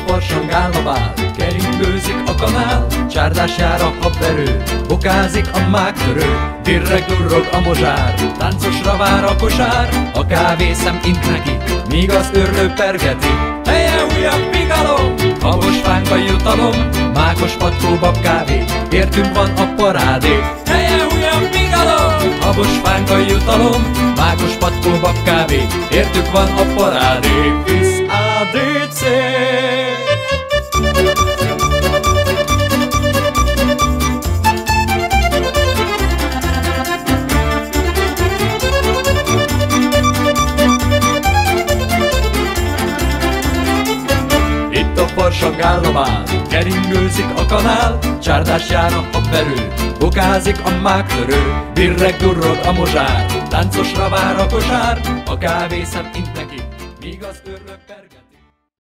farsangál a bál, keringőzik a kanál, csárdás jár a habverő, bokázik a mágtörő, dirreg durrog a mozsár, táncosra vár a kosár, a kávészem int neki, míg az őrlő pergeti. Helye újabb pigalom, habos fánka jutalom, mákos patkó babkávé, értünk van a parádé. Helye újabb pigalom, habos fánka jutalom, mákos patkó babkávé, értünk van a parádé. Visz ADC. Farsangál a bál, keringőzik a kanál, csárdás jár a habverő, bokázik a mágtörő, dirreg durrog a mozsár, táncosra vár a kosár, a kávészem int neki, míg az őrlő pergeti.